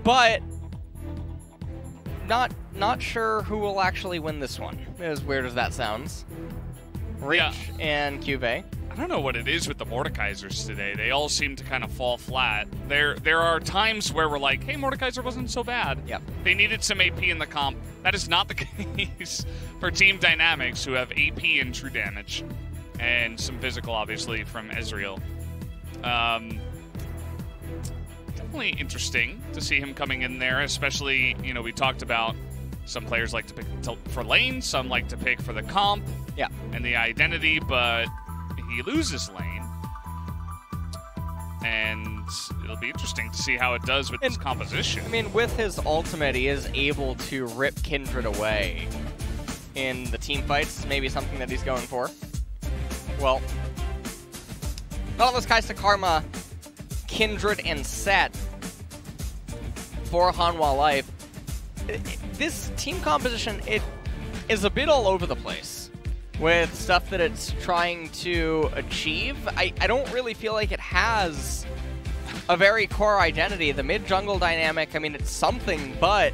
But not sure who will actually win this one, as weird as that sounds. Reach and CuVee. I don't know what it is with the Mordekaisers today. They all seem to kind of fall flat. There are times where we're like, hey, Mordekaiser wasn't so bad. Yep. They needed some AP in the comp. That is not the case for Team Dynamics, who have AP and true damage. And some physical, obviously, from Ezreal. Definitely interesting to see him coming in there, especially, you know, we talked about some players like to pick for lane, some like to pick for the comp and the identity, but he loses lane. And it'll be interesting to see how it does with this composition. I mean, with his ultimate, he is able to rip Kindred away in the team fights. Maybe something that he's going for. Well, Nautilus, Kai'Sa, Karma, Kindred, and Sett for Hanwha Life. This team composition, it is a bit all over the place with stuff that it's trying to achieve. I don't really feel like it has a very core identity. The mid-jungle dynamic, I mean, it's something, but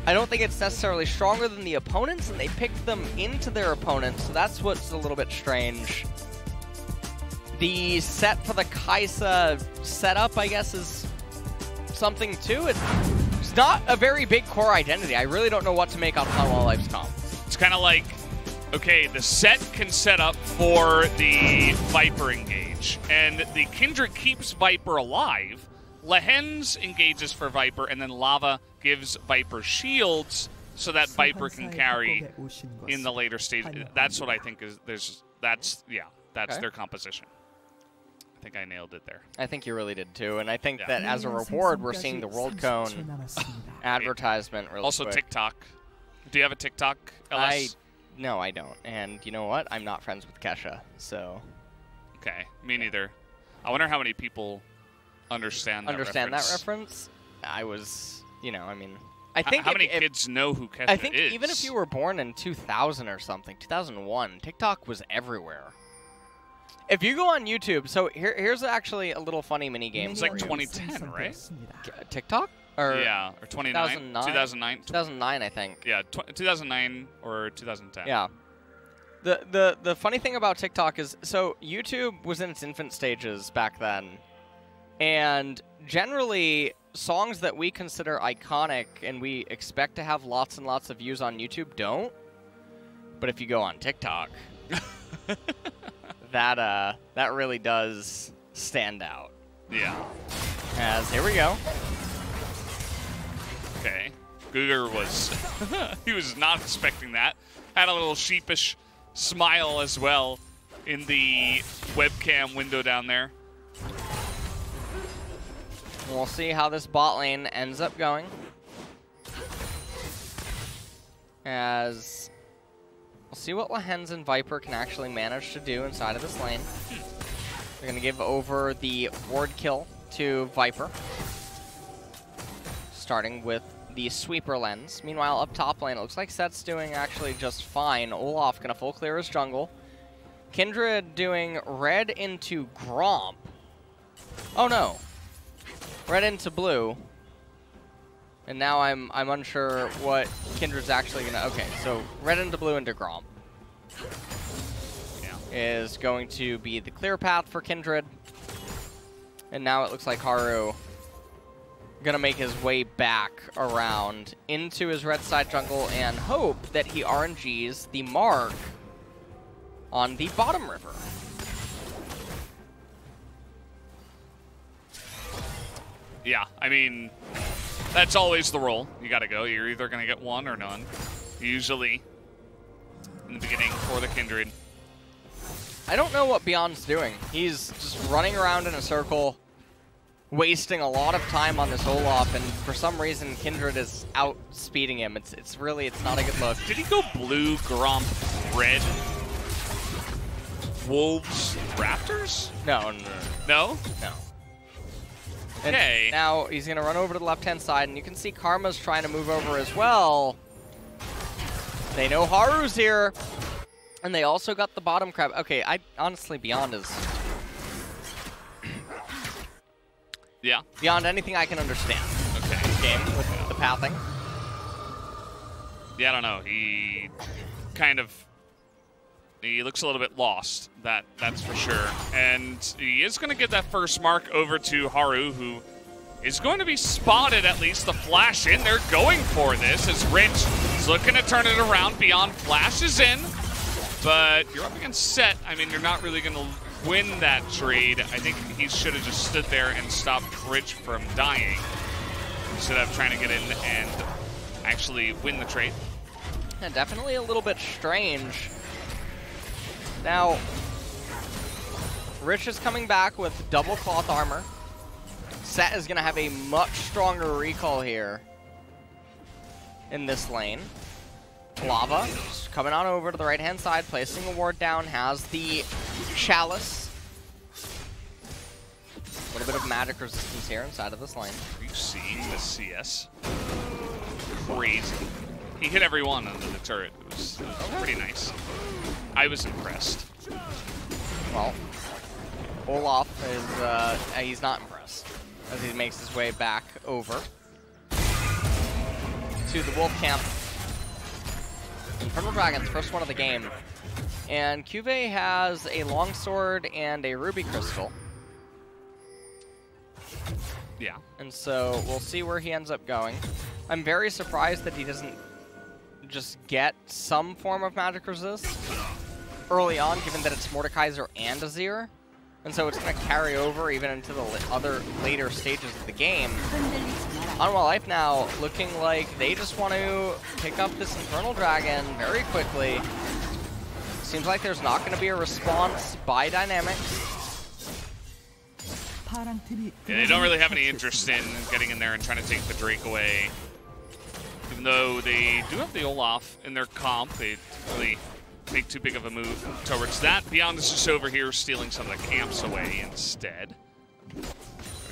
I don't think it's necessarily stronger than the opponents, and they picked them into their opponents, so that's what's a little bit strange. The Sett for the Kai'Sa setup, I guess, is something too. It's not a very big core identity. I really don't know what to make out of Hanwha Life's comp. It's kind of like, okay, the Sett can set up for the Viper engage, and the Kindred keeps Viper alive. Lehends engages for Viper, and then Lava gives Viper shields so that Viper can carry in the later stage. That's what I think is that's their composition. I think I nailed it there. I think you really did too, and I think that as a reward, we're seeing the World Cone advertisement really also quick. TikTok. Do you have a TikTok, LS? No, I don't. And you know what? I'm not friends with Kesha, so. Okay, me neither. I wonder how many people understand that reference. I was, you know, I mean, I think how many kids know who Kesha is? I think even if you were born in 2000 or something, 2001, TikTok was everywhere. If you go on YouTube, so here's actually a little funny mini game. It's like 2010, right? TikTok? Or yeah, or 2009? 2009. 2009, I think. Yeah, 2009 or 2010. Yeah. The funny thing about TikTok is, so YouTube was in its infant stages back then, and generally songs that we consider iconic and we expect to have lots and lots of views on YouTube don't. But if you go on TikTok, that really does stand out. Yeah. As here we go. Okay. GuGer was he was not expecting that. Had a little sheepish smile as well in the webcam window down there. We'll see how this bot lane ends up going. As we'll see what Lehends and Viper can actually manage to do inside of this lane. They're going to give over the ward kill to Viper, starting with the sweeper lens. Meanwhile, up top lane, it looks like Sett's doing actually just fine. Olaf going to full clear his jungle. Kindred doing red into Gromp. Oh no. Red into blue. And now I'm unsure what Kindred's actually gonna. Okay, so red into blue into Gromp is going to be the clear path for Kindred. And now it looks like Haru gonna make his way back around into his red side jungle and hope that he RNGs the mark on the bottom river. Yeah, I mean, that's always the role. You gotta go. You're either gonna get one or none. Usually in the beginning for the Kindred. I don't know what Beyond's doing. He's just running around in a circle, wasting a lot of time on this Olaf, and for some reason Kindred is outspeeding him. It's not a good look. Did he go blue, Gromp, red? Wolves, Raptors? No. No? No. Okay. And now he's going to run over to the left-hand side, and you can see Karma's trying to move over as well. They know Haru's here, and they also got the bottom crab. Okay, honestly, Beyond is... Yeah. Beyond anything I can understand. Okay. This game with the pathing. Yeah, I don't know. He looks a little bit lost, that's for sure. And he is going to get that first mark over to Haru, who is going to be spotted, at least. The flash in. They're going for this as Rich is looking to turn it around. Beyond flashes in, but you're up against Sett. I mean, you're not really going to win that trade. I think he should have just stood there and stopped Rich from dying instead of trying to get in and actually win the trade. Yeah, definitely a little bit strange. Now, Rich is coming back with double cloth armor. Sett is going to have a much stronger recall here in this lane. Lava just coming on over to the right-hand side, placing a ward down, has the Chalice. A little bit of magic resistance here inside of this lane. Are you seeing the CS? Crazy. He hit everyone under the turret. It was pretty nice. I was impressed. Well, Olaf is, he's not impressed as he makes his way back over to the Wolf Camp. Infernal Dragons, first one of the game. And CuVee has a longsword and a ruby crystal. Yeah. And so we'll see where he ends up going. I'm very surprised that he doesn't just get some form of magic resist early on, given that it's Mordekaiser and Azir. And so it's going to carry over even into the other later stages of the game. Hanwha Life now looking like they just want to pick up this Infernal Dragon very quickly. Seems like there's not going to be a response by Dynamics. Yeah, they don't really have any interest in getting in there and trying to take the Drake away. Even though they do have the Olaf in their comp, they don't really make too big of a move towards that. Beyond is just over here stealing some of the camps away instead. Gonna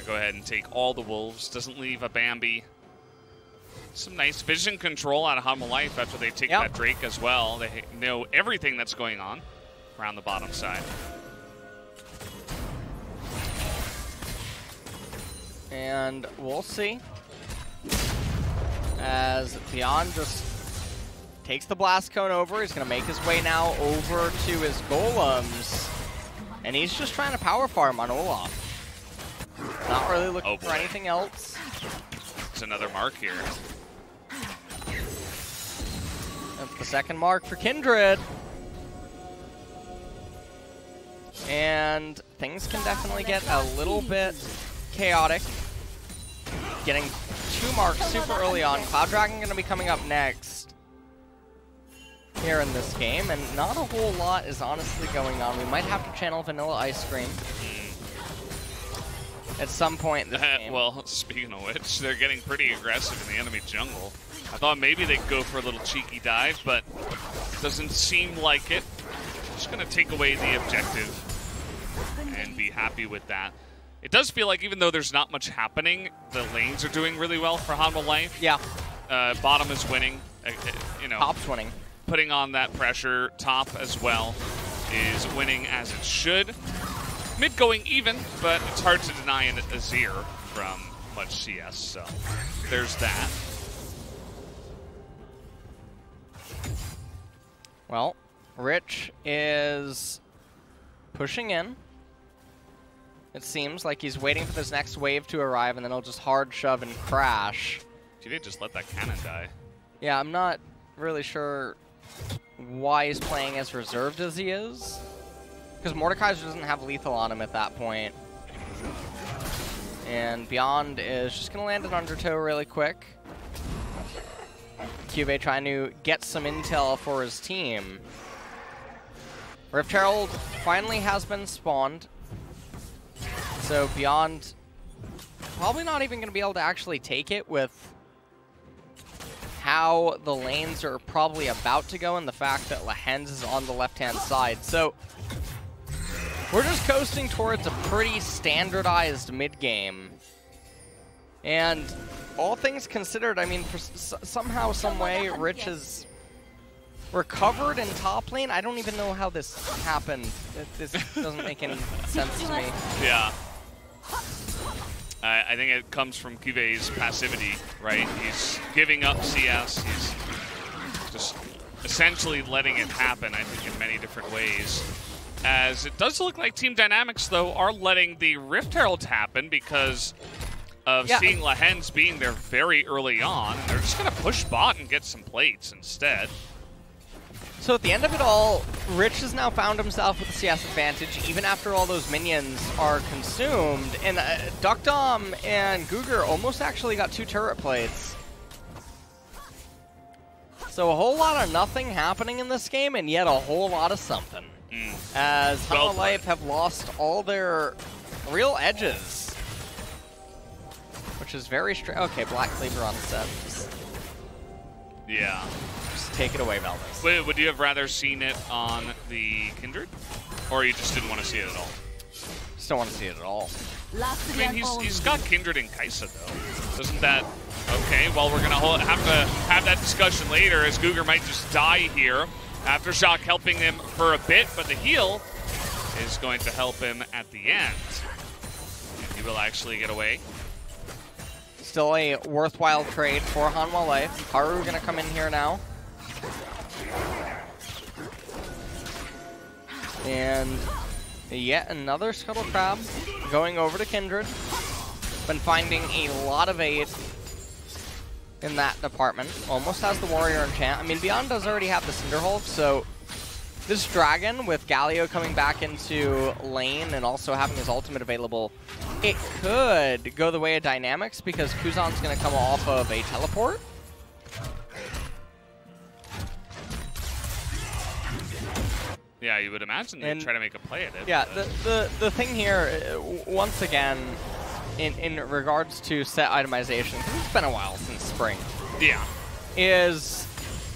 go ahead and take all the wolves. Doesn't leave a Bambi. Some nice vision control out of Hanwha Life after they take that Drake as well. They know everything that's going on around the bottom side. And we'll see as Beyond just takes the Blast Cone over. He's going to make his way now over to his Golems. And he's just trying to power farm on Olaf. Not really looking for anything else. It's another mark here. That's the second mark for Kindred. And things can definitely get a little bit chaotic. Getting 2 marks super early on. Cloud Dragon going to be coming up next here in this game, and not a whole lot is honestly going on. We might have to channel Vanilla Ice Cream at some point in this game. Well, speaking of which, they're getting pretty aggressive in the enemy jungle. I thought maybe they'd go for a little cheeky dive, but doesn't seem like it. Just going to take away the objective and be happy with that. It does feel like even though there's not much happening, the lanes are doing really well for Hanwha Life. Yeah. Bottom is winning. You know, Top's winning. Putting on that pressure. Top as well is winning as it should. Mid going even, but it's hard to deny an Azir from much CS, so there's that. Well, Rich is pushing in. It seems like he's waiting for this next wave to arrive, and then he'll just hard shove and crash. He did just let that cannon die. Yeah, I'm not really sure why he's playing as reserved as he is. Because Mordekaiser doesn't have lethal on him at that point. And Beyond is just going to land an undertow really quick. CuVee trying to get some intel for his team. Rift Herald finally has been spawned. So Beyond probably not even going to be able to actually take it with how the lanes are probably about to go and the fact that Lehends is on the left-hand side. So we're just coasting towards a pretty standardized mid-game. And all things considered, I mean, for somehow, some way, Rich has recovered in top lane. I don't even know how this happened. This doesn't make any sense to me. Yeah. I think it comes from CuVee's passivity, right? He's giving up CS. He's just essentially letting it happen, I think, in many different ways. As it does look like Team Dynamics, though, are letting the Rift Herald happen because of seeing Lehends being there very early on. They're just going to push bot and get some plates instead. So at the end of it all, Rich has now found himself with a CS advantage, even after all those minions are consumed. And deokdam and GuGer almost actually got 2 turret plates. So a whole lot of nothing happening in this game, and yet a whole lot of something. As Hanwha Life have lost all their real edges. Which is very strange. Okay, Black Cleaver on Sett. Yeah. Just take it away, Valdez. Wait, would you have rather seen it on the Kindred? Or you just didn't want to see it at all? Just don't want to see it at all. I mean, he's got Kindred and Kai'Sa, though. Doesn't that... Okay, well, we're going to have that discussion later, as GuGer might just die here. Aftershock helping him for a bit, but the heal is going to help him at the end. And he will actually get away. Still a worthwhile trade for Hanwha Life. Haru going to come in here now. And yet another Scuttle Crab going over to Kindred. Been finding a lot of aid in that department. Almost has the Warrior enchant. I mean, Beyond does already have the Cinderhulk, so this Dragon with Galio coming back into lane and also having his ultimate available, it could go the way of Dynamics because Kuzan's going to come off of a teleport. Yeah, you would imagine they'd try to make a play at it. Yeah, the thing here, once again, in regards to set itemization, because it's been a while since spring. Yeah. Is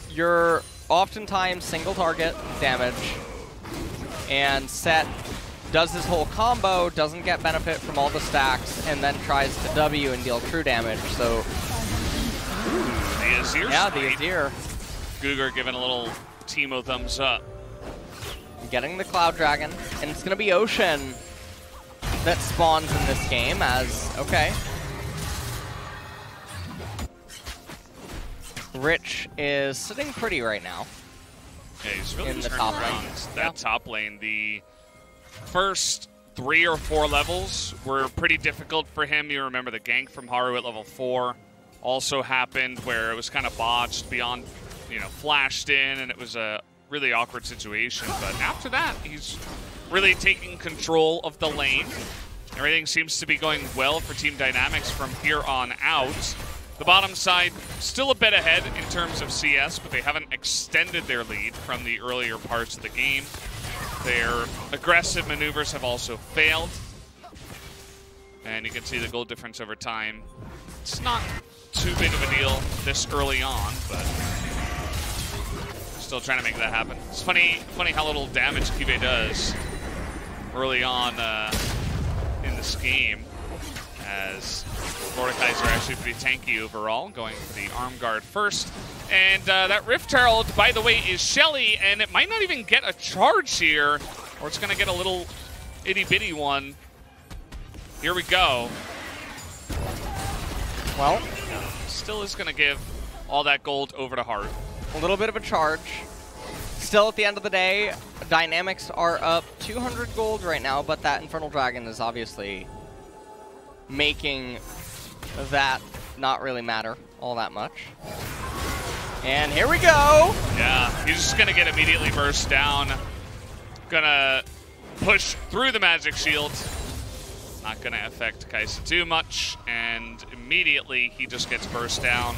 you're oftentimes single target damage, and Sett does his whole combo, doesn't get benefit from all the stacks, and then tries to W and deal true damage. So, the Azir. Yeah, the Azir. GuGer giving a little Teemo thumbs up. Getting the Cloud Dragon, and it's going to be Ocean that spawns in this game as, okay. Rich is sitting pretty right now. Yeah, he's really in the turned top around lane. that top lane. The first 3 or 4 levels were pretty difficult for him. You remember the gank from Haru at level 4 also happened where it was kind of botched. Beyond, flashed in, and it was a really awkward situation. But after that, he's really taking control of the lane. Everything seems to be going well for Team Dynamics from here on out. The bottom side still a bit ahead in terms of CS, but they haven't extended their lead from the earlier parts of the game. Their aggressive maneuvers have also failed. And you can see the goal difference over time. It's not too big of a deal this early on, but still trying to make that happen. It's funny how little damage CuVee does early on in this game, as Mordekaiser actually pretty tanky overall, going for the arm guard first. And that Rift Herald, by the way, is Shelly, and it might not even get a charge here, or it's going to get a little itty-bitty one. Here we go. Well, still is going to give all that gold over to Haru. A little bit of a charge. Still, at the end of the day, Dynamics are up 200 gold right now, but that Infernal Dragon is obviously making that not really matter all that much. And here we go! Yeah, he's just going to get immediately burst down. Gonna push through the magic shield. Not going to affect Kai'Sa too much, and immediately he just gets burst down.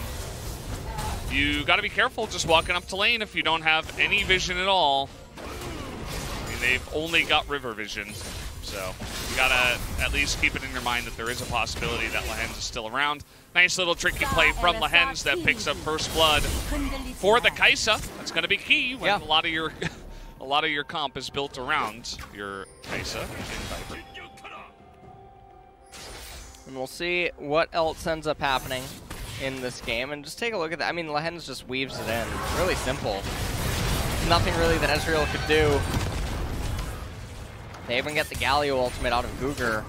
You got to be careful just walking up to lane if you don't have any vision at all. I mean, they've only got river vision, so you got to at least keep it in your mind that there is a possibility that Lehends is still around. Nice little tricky play from Lehends that picks up first blood for the Kai'Sa. That's going to be key when a lot of your comp is built around your Kai'Sa in Viper. And we'll see what else ends up happening in this game, and just take a look at that. I mean, Lehends just weaves it in. Really simple. Nothing really that Ezreal could do. They even get the Galio ultimate out of GuGer.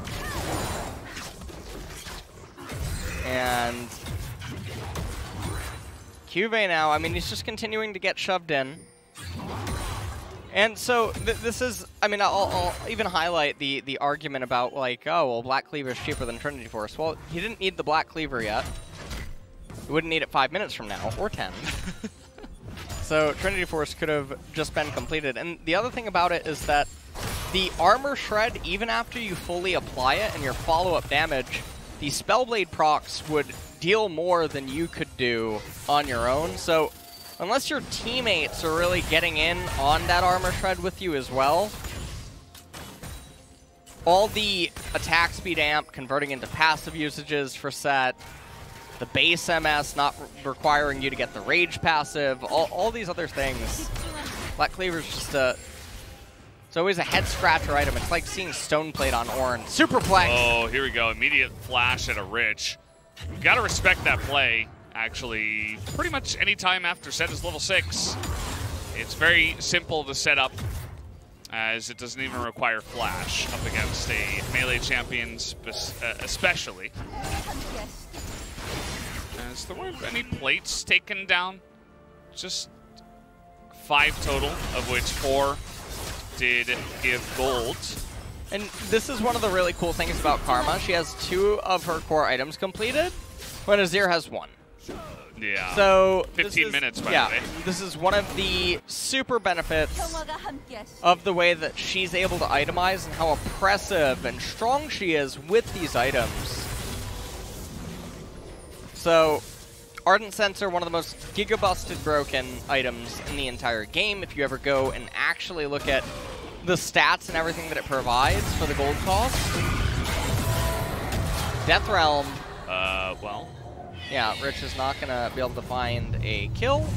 And CuVee now, I mean, he's just continuing to get shoved in. And so this is, I mean, I'll even highlight the argument about like, oh, well, Black Cleaver is cheaper than Trinity Force. Well, he didn't need the Black Cleaver yet. He wouldn't need it 5 minutes from now, or 10. So Trinity Force could have just been completed. And the other thing about it is that the armor shred, even after you fully apply it and your follow-up damage, the Spellblade procs would deal more than you could do on your own. So unless your teammates are really getting in on that armor shred with you as well, all the attack speed amp converting into passive usages for Sett, the base MS not requiring you to get the rage passive, all these other things. Black Cleaver's just it's always a head scratcher item. It's like seeing Stoneplate on Ornn. Superplex! Oh, here we go. Immediate flash at a Rich. Gotta respect that play. Actually, pretty much any time after Sett is level 6, it's very simple to set up, as it doesn't even require flash up against a melee champion especially. As there weren't any plates taken down, just 5 total, of which 4 did give gold. And this is one of the really cool things about Karma. She has 2 of her core items completed, when Azir has 1. Yeah. So 15 minutes, by the way. This is one of the super benefits of the way that she's able to itemize and how oppressive and strong she is with these items. So, Ardent Sensor, one of the most giga-busted broken items in the entire game. If you ever go and actually look at the stats and everything that it provides for the gold cost. Death Realm. Well. Yeah, Rich is not going to be able to find a kill.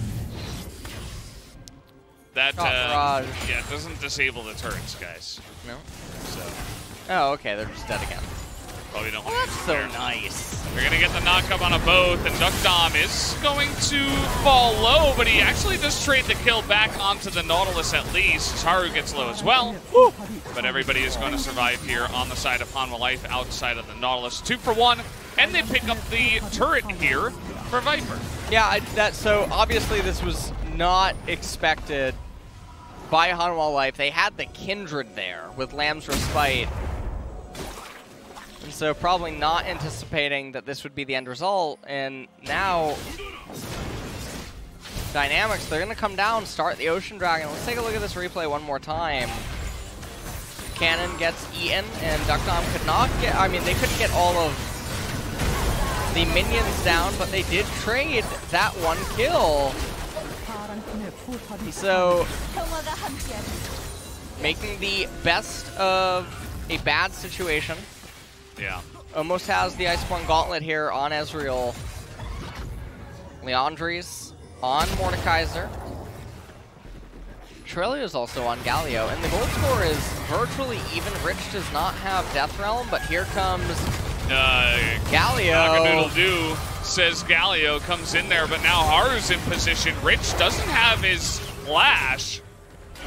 That, Barrage. yeah, it doesn't disable the turrets, guys. No? So. Oh, okay, they're just dead again. Probably don't Oh, want to that's so nice. They're going to get the knock-up on a both, and deokdam is going to fall low, but he actually does trade the kill back onto the Nautilus at least. Haru gets low as well. Woo! But everybody is going to survive here on the side of Hanwha Life outside of the Nautilus. 2 for 1, and they pick up the turret here for Viper. Yeah, so obviously this was not expected by Hanwha Life. They had the Kindred there with Lamb's Respite. And so probably not anticipating that this would be the end result. And now, Dynamics, they're going to come down, start the Ocean Dragon. Let's take a look at this replay one more time. Cannon gets eaten, and deokdam could not get, I mean, they couldn't get all of the minions down, but they did trade that 1 kill. So, making the best of a bad situation. Yeah. Almost has the Iceborne Gauntlet here on Ezreal. Leandri's on Mordekaiser. Shrelia is also on Galio. And the gold score is virtually even. Rich does not have Death Realm, but here comes Galio. Cock-a-doodle-doo, says Galio, comes in there, but now Haru's in position. Rich doesn't have his flash,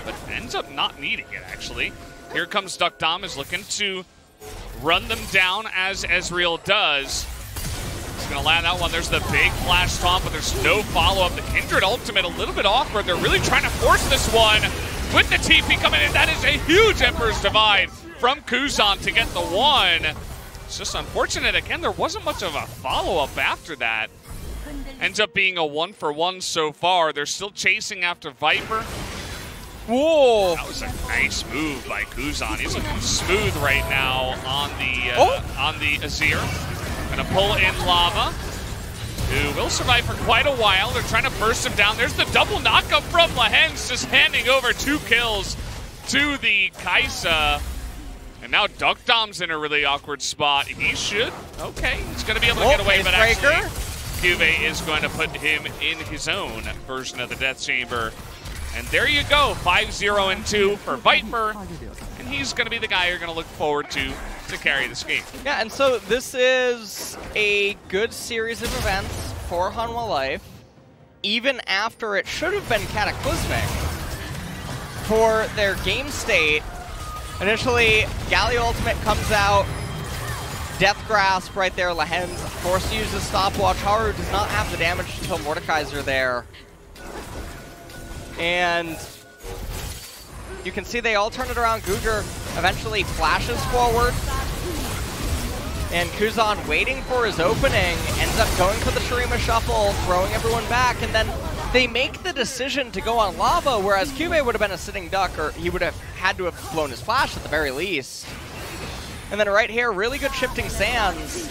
but ends up not needing it, actually. Here comes deokdam, is looking to run them down as Ezreal does. He's going to land that one. There's the big flash taunt, but there's no follow-up. The Kindred ultimate, a little bit awkward. They're really trying to force this one with the TP coming in. That is a huge Emperor's Divide from Kuzan to get the 1. It's just unfortunate. Again, there wasn't much of a follow-up after that. Ends up being a 1-for-1 so far. They're still chasing after Viper. Whoa! That was a nice move by Kuzan. He's looking smooth right now on the Azir. Gonna pull in Lava, who will survive for quite a while. They're trying to burst him down. There's the double knockup from Lehends, just handing over 2 kills to the Kaisa. And now deokdam's in a really awkward spot. He should, okay, he's gonna be able to get away, but actually CuVee is going to put him in his own version of the Death Chamber. And there you go, 5-0-2 for Viper, and he's going to be the guy you're going to look forward to carry this game. Yeah, and so this is a good series of events for Hanwha Life, even after it should have been cataclysmic for their game state. Initially, Galio ultimate comes out, Death Grasp right there. Lehends forced to use his stopwatch. Haru does not have the damage to kill Mordekaiser there. And you can see they all turn it around. GuGer eventually flashes forward. And Kuzan, waiting for his opening, ends up going for the Shurima Shuffle, throwing everyone back, and then they make the decision to go on lava, whereas CuVee would have been a sitting duck, or he would have had to have blown his flash at the very least. And then right here, really good shifting sands.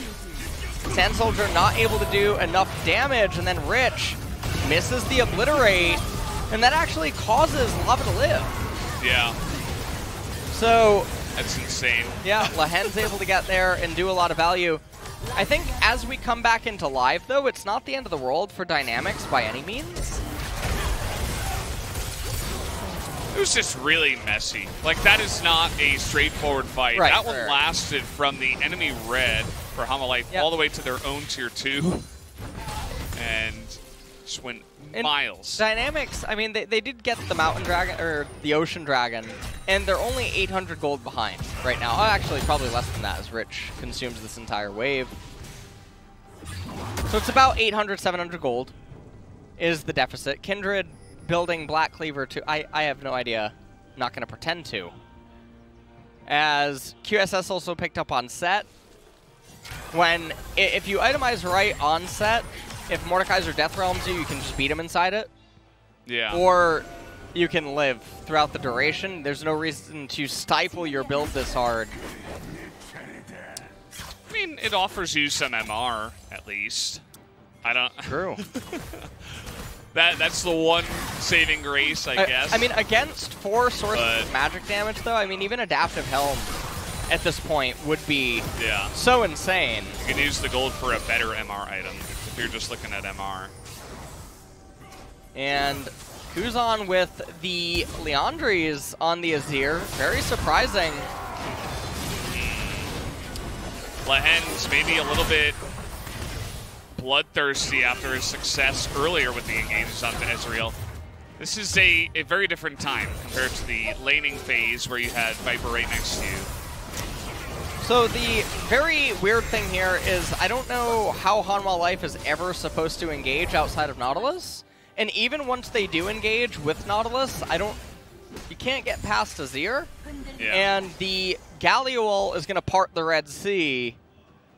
Sand Soldier not able to do enough damage, and then Rich misses the obliterate, and that actually causes lava to live. Yeah. So that's insane. Yeah, Lehends able to get there and do a lot of value. I think as we come back into live, though, it's not the end of the world for Dynamics by any means. It was just really messy. Like, that is not a straightforward fight. Right, that one lasted from the enemy red for Hanwha Life all the way to their own tier 2. And just went miles. Dynamics, I mean, they did get the Mountain Dragon, or the Ocean Dragon, and they're only 800 gold behind right now. Oh, actually, probably less than that as Rich consumes this entire wave. So it's about 800, 700 gold is the deficit. Kindred building Black Cleaver to, I have no idea. I'm not going to pretend to. As QSS also picked up on Sett. When, if you itemize right on Sett, if Mordekaiser Death Realms you, you can just beat him inside it. Yeah. Or you can live throughout the duration. There's no reason to stifle your build this hard. I mean, it offers you some MR, at least. I don't... True. That's the one saving grace, I guess. I mean, against 4 sources of magic damage, though, I mean, even Adaptive Helm at this point would be so insane. You can use the gold for a better MR item if you're just looking at MR. And Kuzan with the Leandries on the Azir. Very surprising. Lehends maybe a little bit bloodthirsty after his success earlier with the engages onto Ezreal. This is a very different time compared to the laning phase where you had Viper right next to you. So the very weird thing here is I don't know how Hanwha Life is ever supposed to engage outside of Nautilus. And even once they do engage with Nautilus, you can't get past Azir. Yeah. And the Galio ult is going to part the Red Sea.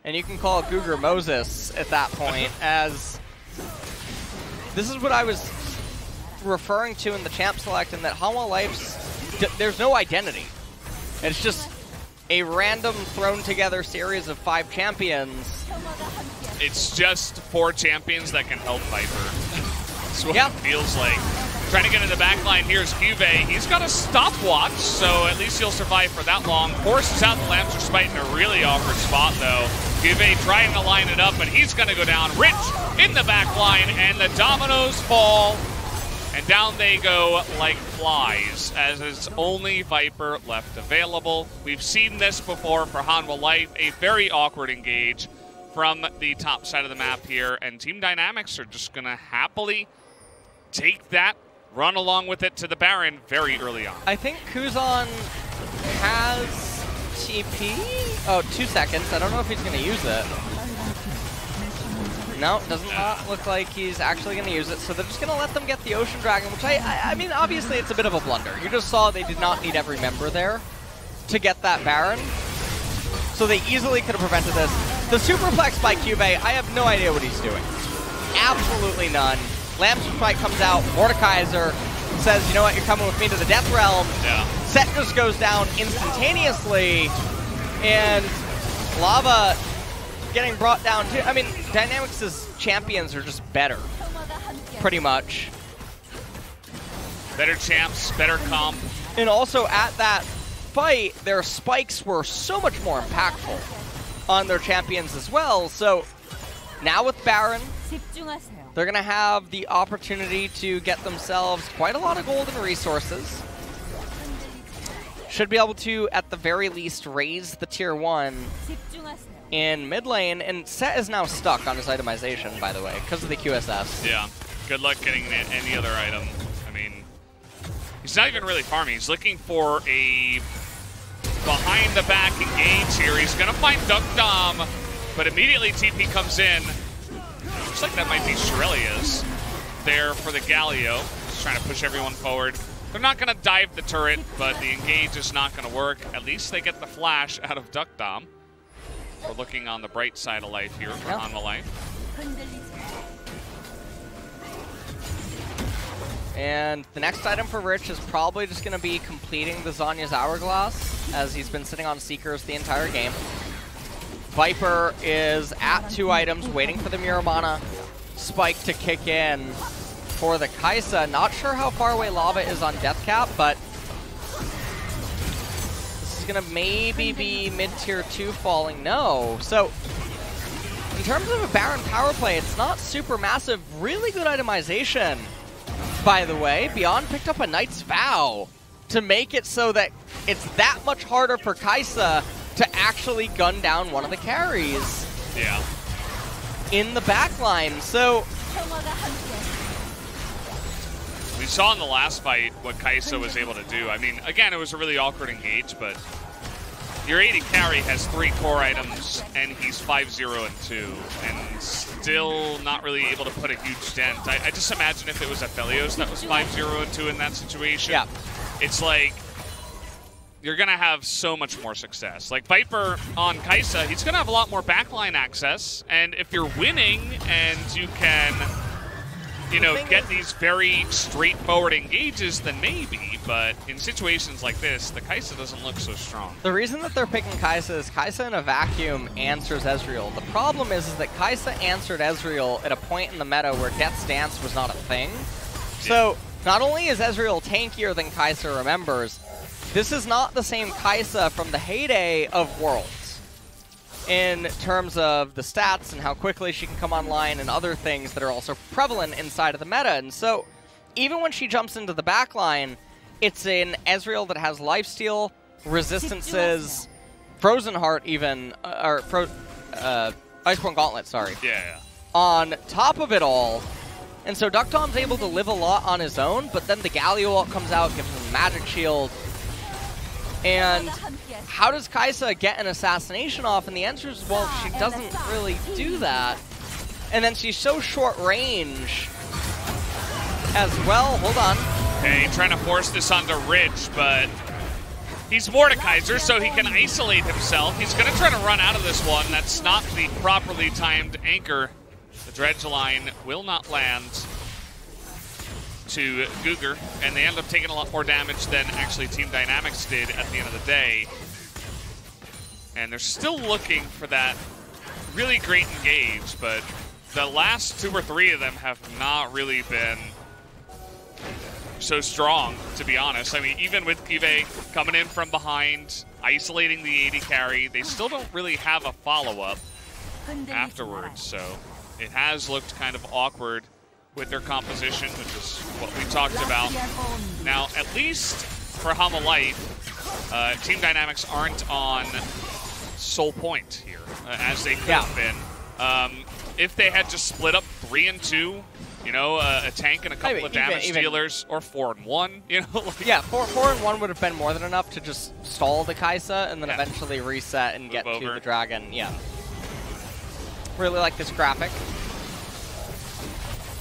And you can call it GuGer Moses at that point, as this is what I was referring to in the champ select, in that Hanwha Life's, there's no identity. It's just a random thrown together series of 5 champions. It's just 4 champions that can help Viper. That's what it feels like. Trying to get in the back line, here's CuVee. He's got a stopwatch, so at least he'll survive for that long. Forces out the Lamps are Spite in a really awkward spot, though. CuVee trying to line it up, but he's going to go down. Rich in the back line, and the dominoes fall. And down they go like flies, as is only Viper left available. We've seen this before for Hanwha Life, a very awkward engage from the top side of the map here, and Team Dynamics are just going to happily take that, run along with it to the Baron very early on. I think Kuzan has TP. Oh, 2 seconds. I don't know if he's going to use it. No, doesn't look like he's actually going to use it, so they're just going to let them get the Ocean Dragon, which I mean, obviously it's a bit of a blunder. You just saw they did not need every member there to get that Baron, so they easily could have prevented this. The Superplex by CuVee, I have no idea what he's doing. Absolutely none. Lamps fight comes out, Mordekaiser says, you know what, you're coming with me to the Death Realm. Yeah. Sett just goes down instantaneously, and Lava getting brought down too. I mean, Dynamics' champions are just better, pretty much. Better champs, better comp. And also at that fight, their spikes were so much more impactful on their champions as well. So now with Baron, they're going to have the opportunity to get themselves quite a lot of golden resources. Should be able to, at the very least, raise the tier 1 in mid lane, and Sett is now stuck on his itemization, by the way, because of the QSS. Yeah, good luck getting any other item. I mean, he's not even really farming. He's looking for a behind the back engage here. He's going to find deokdam, but immediately TP comes in. Looks like that might be Shirelia's there for the Galio. Just trying to push everyone forward. They're not going to dive the turret, but the engage is not going to work. At least they get the flash out of deokdam. We're looking on the bright side of life here for Hanwha Life. And the next item for Rich is probably just going to be completing the Zhonya's Hourglass, as he's been sitting on Seekers the entire game. Viper is at 2 items, waiting for the Miramana spike to kick in for the Kai'Sa. Not sure how far away Lava is on Death Cap, but this is going to maybe be mid-tier 2 falling. No. So, in terms of a Baron power play, it's not super massive. Really good itemization. By the way, Beyond picked up a Knight's Vow to make it so that it's that much harder for Kai'Sa to actually gun down one of the carries. Yeah. In the backline. So we saw in the last fight what Kai'Sa was able to do. I mean, again, it was a really awkward engage, but your AD carry has 3 core items, and he's 5-0 and 2, and still not really able to put a huge dent. I just imagine if it was Aphelios that was 5-0 and 2 in that situation. Yeah. It's like, you're going to have so much more success. Like Viper on Kai'Sa, he's going to have a lot more backline access, and if you're winning and you can, you know, get these very straightforward engages, then maybe, but in situations like this, the Kai'Sa doesn't look so strong. The reason that they're picking Kai'Sa is Kai'Sa in a vacuum answers Ezreal. The problem is that Kai'Sa answered Ezreal at a point in the meta where Death's Dance was not a thing. So, not only is Ezreal tankier than Kai'Sa remembers, this is not the same Kai'Sa from the heyday of Worlds in terms of the stats and how quickly she can come online and other things that are also prevalent inside of the meta. And so, even when she jumps into the backline, it's an Ezreal that has lifesteal, resistances, Frozen Heart even, or Iceborne Gauntlet, sorry. Yeah. On top of it all. And so deokdam's able to live a lot on his own, but then the Galio ult comes out, gives him Magic Shield. And how does Kai'Sa get an assassination off? And the answer is, well, she doesn't really do that. And then she's so short range as well. Hold on. Okay, trying to force this onto Rich, but he's Mordekaiser, so he can isolate himself. He's going to try to run out of this one. That's not the properly timed anchor. The dredge line will not land to GuGer, and they end up taking a lot more damage than actually Team Dynamics did at the end of the day. And they're still looking for that really great engage, but the last 2 or 3 of them have not really been so strong, to be honest. I mean, even with CuVee coming in from behind, isolating the AD carry, they still don't really have a follow-up afterwards, so it has looked kind of awkward with their composition, which is what we talked about. Now, at least for Hanwha Life, Team Dynamics aren't on sole point here, as they could have been. If they had just split up 3 and 2, you know, a tank and a couple of damage dealers, or 4 and 1, you know? Like, yeah, 4 and 1 would have been more than enough to just stall the Kai'Sa and then eventually reset and get to the dragon. Yeah. Really like this graphic.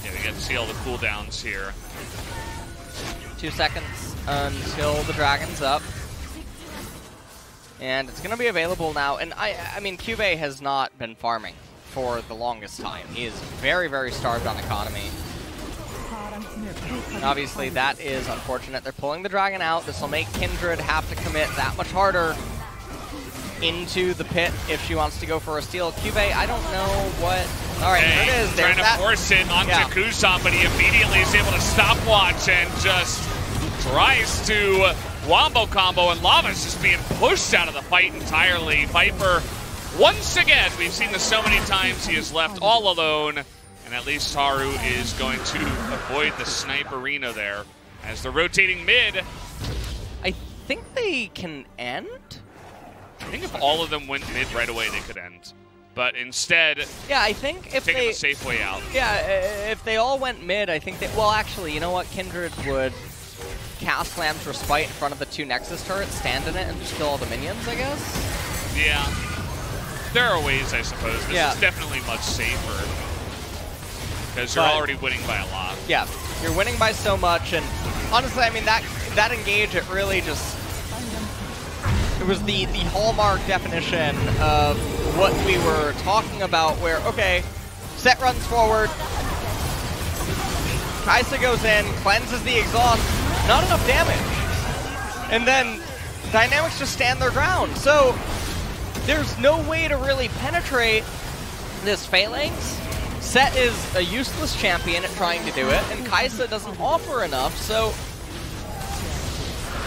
Yeah, we get to see all the cooldowns here. 2 seconds until the dragon's up. And it's going to be available now. And I mean, CuVee has not been farming for the longest time. He is very, very starved on economy. And obviously, that is unfortunate. They're pulling the dragon out. This will make Kindred have to commit that much harder into the pit if she wants to go for a steal. CuVee, I don't know what... All right, there it is. Trying to force it onto Kuzan, but he immediately is able to stopwatch and just tries to wombo combo, and Lava's just being pushed out of the fight entirely. Viper, once again, we've seen this so many times, he is left all alone, and at least Haru is going to avoid the sniperino there. As they're rotating mid. I think they can end? I think if all of them went mid right away, they could end. But instead, yeah, I think if taking the safe way out. Yeah, if they all went mid, I think they... Well, actually, you know what? Kindred would cast Lamb's Respite in front of the 2 Nexus turrets, stand in it, and just kill all the minions, I guess? Yeah. There are ways, I suppose. This is definitely much safer. Because you're already winning by a lot. Yeah, you're winning by so much, and honestly, I mean, that engage, it really just... It was the hallmark definition of what we were talking about, where, okay, Sett runs forward, Kai'Sa goes in, cleanses the exhaust, not enough damage. And then Dynamics just stand their ground. So there's no way to really penetrate this Phalanx. Sett is a useless champion at trying to do it, and Kai'Sa doesn't offer enough, so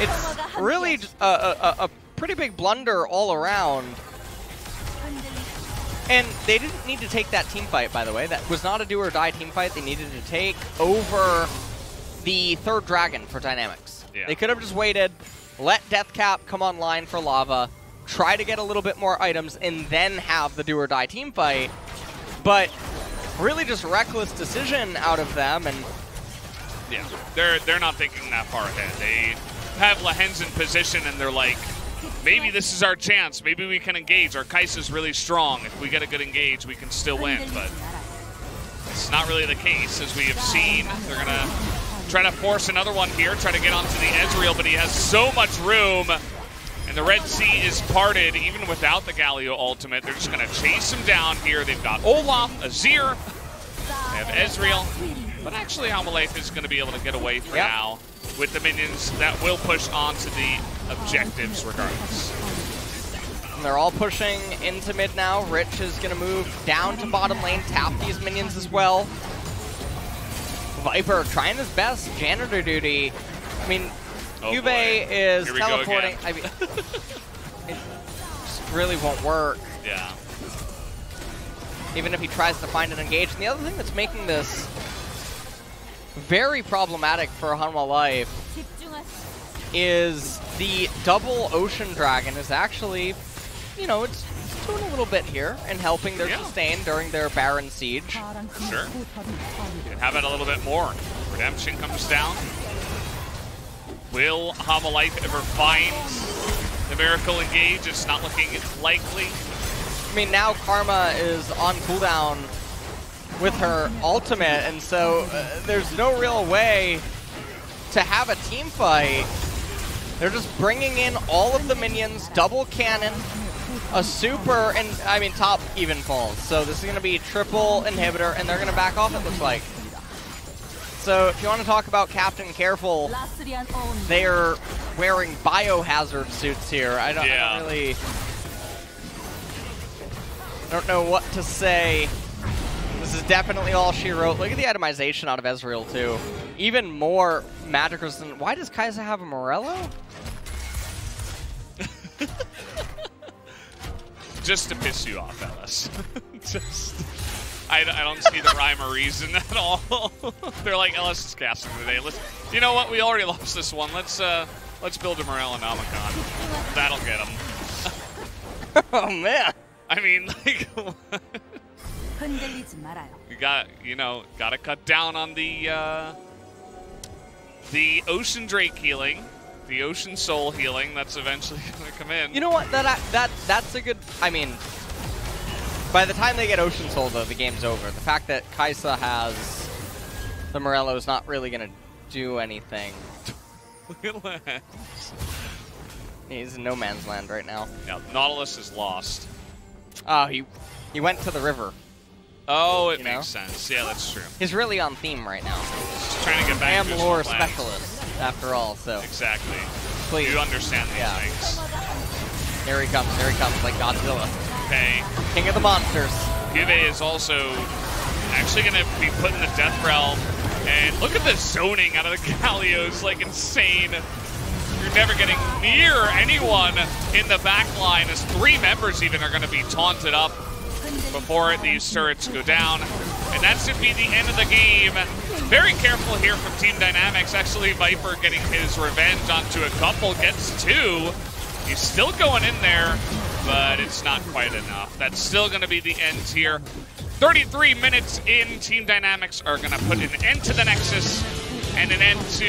it's really a pretty big blunder all around. And they didn't need to take that team fight, by the way. That was not a do or die team fight. They needed to take over the 3rd dragon for Dynamics. Yeah. They could have just waited, let Deathcap come online for Lava, try to get a little bit more items, and then have the do or die team fight. But really just reckless decision out of them, and yeah, they're not thinking that far ahead. They have Lehends in position, and they're like, maybe this is our chance. Maybe we can engage. Our Kai'Sa's really strong. If we get a good engage, we can still win. But it's not really the case, as we have seen. They're going to try to force another one here, try to get onto the Ezreal, but he has so much room. And the Red Sea is parted, even without the Galio ultimate. They're just going to chase him down here. They've got Olaf, Azir, they have Ezreal. But actually, Hanwha is going to be able to get away for now with the minions that will push on to the objectives regardless. And they're all pushing into mid now. Rich is going to move down to bottom lane, tap these minions as well. Viper trying his best, janitor duty. I mean, CuVee is teleporting. I mean, it just really won't work. Yeah. Even if he tries to find an engage. And the other thing that's making this very problematic for Hanwha Life is the double Ocean Dragon is actually, you know, it's doing a little bit here and helping their sustain during their Baron Siege. Sure. You can have it a little bit more. Redemption comes down. Will Hanwha Life ever find the Miracle Engage? It's not looking likely. I mean, now Karma is on cooldown with her ultimate, and so there's no real way to have a team fight. They're just bringing in all of the minions, double cannon, a super, and I mean top even falls. So this is going to be triple inhibitor, and they're going to back off, it looks like. So if you want to talk about Captain Careful, they're wearing biohazard suits here. I don't know what to say. This is definitely all she wrote. Look at the itemization out of Ezreal too. Even more magic resistant. Why does Kai'Sa have a Morello? Just to piss you off, Ellis. I don't see the rhyme or reason at all. They're like, Ellis is casting today. You know what? We already lost this one. Let's build a Morello and Omicron. That'll get him. Oh man. I mean, like, you gotta cut down on the Ocean Drake healing, the Ocean Soul healing. That's eventually gonna come in. You know what? That's a good. I mean, by the time they get Ocean Soul, though, the game's over. The fact that Kai'Sa has the Morello is not really gonna do anything. Look at that. He's in no man's land right now. Yeah, Nautilus is lost. Oh, he went to the river. Oh, it makes sense. Yeah, that's true. He's really on theme right now. Just trying to get back to his lore specialist, after all, so. Exactly. Please. You understand these things. Here he comes, like Godzilla. Okay. King of the monsters. CuVee is also actually going to be put in the Death Realm. And look at the zoning out of the Galio. It's like insane. You're never getting near anyone in the back line, as 3 members even are going to be taunted up before these turrets go down. And that should be the end of the game. Very careful here from Team Dynamics. Actually, Viper getting his revenge onto a couple, gets 2. He's still going in there, but it's not quite enough. That's still going to be the end here. 33 minutes in, Team Dynamics are going to put an end to the Nexus and an end to